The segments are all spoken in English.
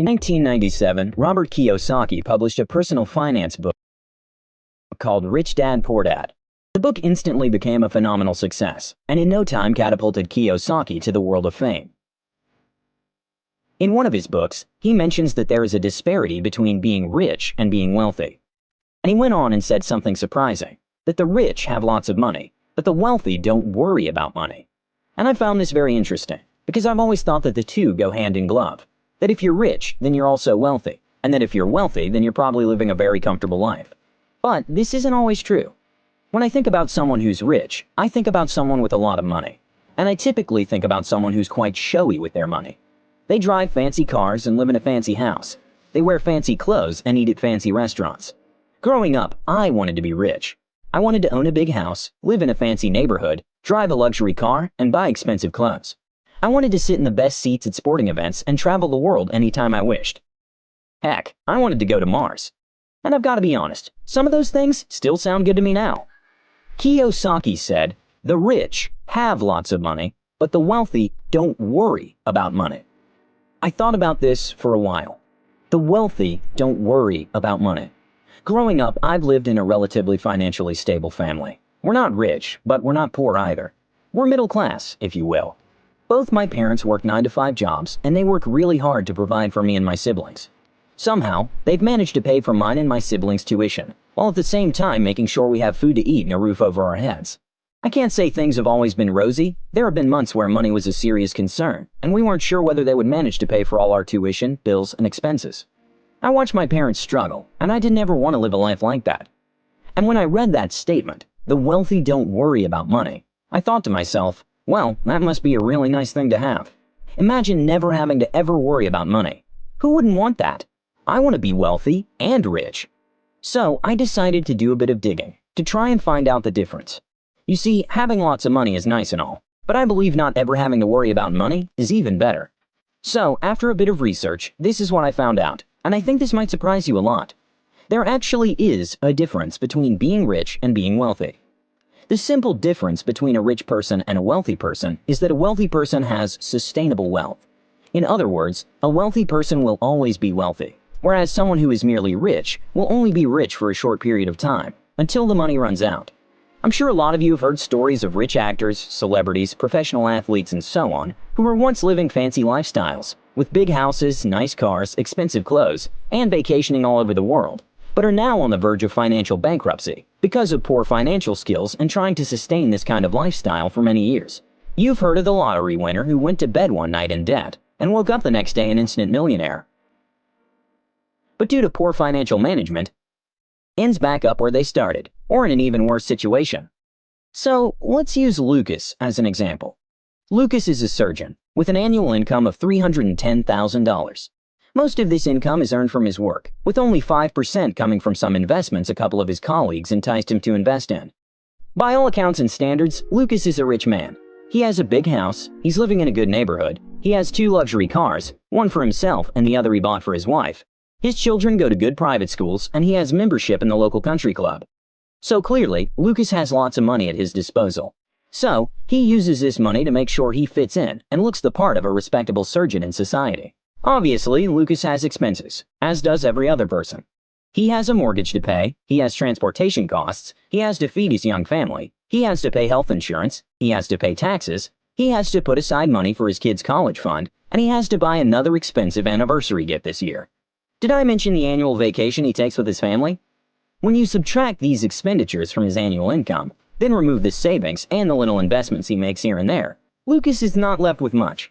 In 1997, Robert Kiyosaki published a personal finance book called Rich Dad, Poor Dad. The book instantly became a phenomenal success, and in no time catapulted Kiyosaki to the world of fame. In one of his books, he mentions that there is a disparity between being rich and being wealthy. And he went on and said something surprising, that the rich have lots of money, but the wealthy don't worry about money. And I found this very interesting, because I've always thought that the two go hand in glove. That if you're rich, then you're also wealthy, and that if you're wealthy, then you're probably living a very comfortable life. But this isn't always true. When I think about someone who's rich, I think about someone with a lot of money. And I typically think about someone who's quite showy with their money. They drive fancy cars and live in a fancy house. They wear fancy clothes and eat at fancy restaurants. Growing up, I wanted to be rich. I wanted to own a big house, live in a fancy neighborhood, drive a luxury car, and buy expensive clothes. I wanted to sit in the best seats at sporting events and travel the world anytime I wished. Heck, I wanted to go to Mars. And I've got to be honest, some of those things still sound good to me now. Kiyosaki said, the rich have lots of money, but the wealthy don't worry about money. I thought about this for a while. The wealthy don't worry about money. Growing up, I've lived in a relatively financially stable family. We're not rich, but we're not poor either. We're middle class, if you will. Both my parents work 9-to-5 jobs, and they work really hard to provide for me and my siblings. Somehow, they've managed to pay for mine and my siblings' tuition, while at the same time making sure we have food to eat and a roof over our heads. I can't say things have always been rosy. There have been months where money was a serious concern, and we weren't sure whether they would manage to pay for all our tuition, bills, and expenses. I watched my parents struggle, and I didn't ever want to live a life like that. And when I read that statement, the wealthy don't worry about money, I thought to myself, well, that must be a really nice thing to have. Imagine never having to ever worry about money. Who wouldn't want that? I want to be wealthy and rich. So I decided to do a bit of digging to try and find out the difference. You see, having lots of money is nice and all, but I believe not ever having to worry about money is even better. So after a bit of research, this is what I found out, and I think this might surprise you a lot. There actually is a difference between being rich and being wealthy. The simple difference between a rich person and a wealthy person is that a wealthy person has sustainable wealth. In other words, a wealthy person will always be wealthy, whereas someone who is merely rich will only be rich for a short period of time, until the money runs out. I'm sure a lot of you have heard stories of rich actors, celebrities, professional athletes, and so on, who were once living fancy lifestyles, with big houses, nice cars, expensive clothes, and vacationing all over the world, but are now on the verge of financial bankruptcy because of poor financial skills and trying to sustain this kind of lifestyle for many years. You've heard of the lottery winner who went to bed one night in debt and woke up the next day an instant millionaire. But due to poor financial management, ends back up where they started, or in an even worse situation. So let's use Lucas as an example. Lucas is a surgeon with an annual income of $310,000. Most of this income is earned from his work, with only 5% coming from some investments a couple of his colleagues enticed him to invest in. By all accounts and standards, Lucas is a rich man. He has a big house, he's living in a good neighborhood, he has 2 luxury cars, one for himself and the other he bought for his wife. His children go to good private schools, and he has membership in the local country club. So clearly, Lucas has lots of money at his disposal. So, he uses this money to make sure he fits in and looks the part of a respectable surgeon in society. Obviously, Lucas has expenses, as does every other person. He has a mortgage to pay, he has transportation costs, he has to feed his young family, he has to pay health insurance, he has to pay taxes, he has to put aside money for his kids' college fund, and he has to buy another expensive anniversary gift this year. Did I mention the annual vacation he takes with his family? When you subtract these expenditures from his annual income, then remove the savings and the little investments he makes here and there, Lucas is not left with much.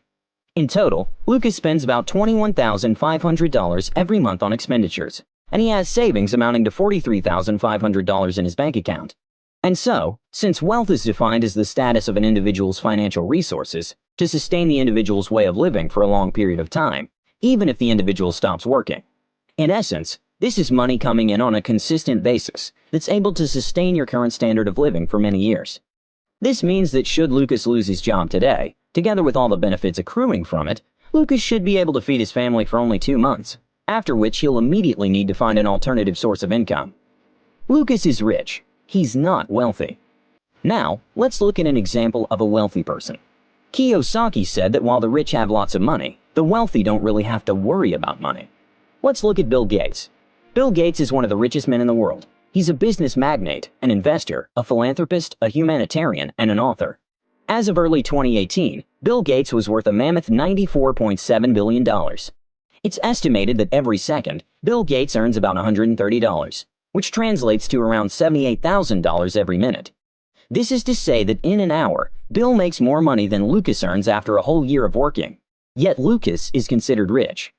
In total, Lucas spends about $21,500 every month on expenditures, and he has savings amounting to $43,500 in his bank account. And so, since wealth is defined as the status of an individual's financial resources to sustain the individual's way of living for a long period of time, even if the individual stops working. In essence, this is money coming in on a consistent basis that's able to sustain your current standard of living for many years. This means that should Lucas lose his job today, together with all the benefits accruing from it, Lucas should be able to feed his family for only 2 months, after which he'll immediately need to find an alternative source of income. Lucas is rich. He's not wealthy. Now, let's look at an example of a wealthy person. Kiyosaki said that while the rich have lots of money, The wealthy don't really have to worry about money. Let's look at Bill Gates. Bill Gates is one of the richest men in the world. He's a business magnate, an investor, a philanthropist, a humanitarian, and an author. As of early 2018, Bill Gates was worth a mammoth $94.7 billion. It's estimated that every second, Bill Gates earns about $130, which translates to around $78,000 every minute. This is to say that in an hour, Bill makes more money than Lucas earns after a whole year of working. Yet Lucas is considered rich.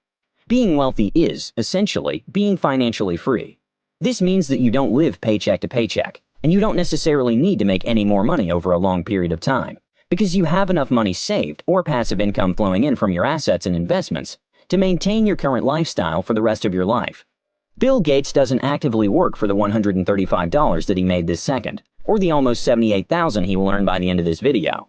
Being wealthy is, essentially, being financially free. This means that you don't live paycheck to paycheck, and you don't necessarily need to make any more money over a long period of time, because you have enough money saved or passive income flowing in from your assets and investments to maintain your current lifestyle for the rest of your life. Bill Gates doesn't actively work for the $135 that he made this second, or the almost $78,000 he will earn by the end of this video.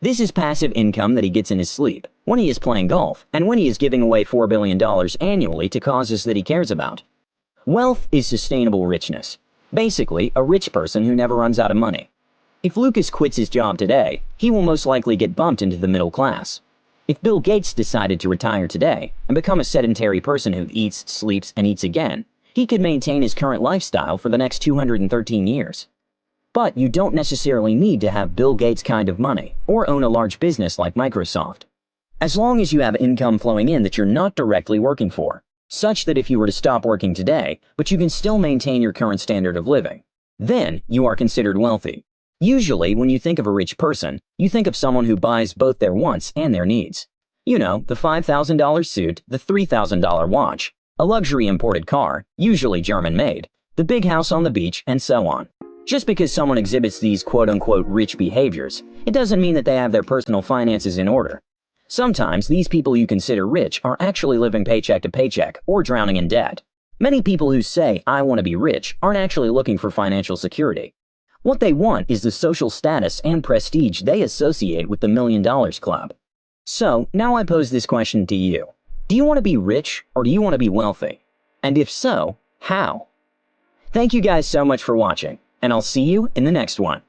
This is passive income that he gets in his sleep, when he is playing golf, and when he is giving away $4 billion annually to causes that he cares about. Wealth is sustainable richness. Basically, a rich person who never runs out of money. If Lucas quits his job today, he will most likely get bumped into the middle class. If Bill Gates decided to retire today and become a sedentary person who eats, sleeps, and eats again, he could maintain his current lifestyle for the next 213 years. But you don't necessarily need to have Bill Gates' kind of money or own a large business like Microsoft. As long as you have income flowing in that you're not directly working for, such that if you were to stop working today, but you can still maintain your current standard of living, then you are considered wealthy. Usually, when you think of a rich person, you think of someone who buys both their wants and their needs. You know, the $5,000 suit, the $3,000 watch, a luxury imported car, usually German-made, the big house on the beach, and so on. Just because someone exhibits these quote-unquote rich behaviors, it doesn't mean that they have their personal finances in order. Sometimes these people you consider rich are actually living paycheck to paycheck or drowning in debt. Many people who say, "I want to be rich," aren't actually looking for financial security. What they want is the social status and prestige they associate with the $1 Million Club. So, now I pose this question to you. Do you want to be rich or do you want to be wealthy? And if so, how? Thank you guys so much for watching, and I'll see you in the next one.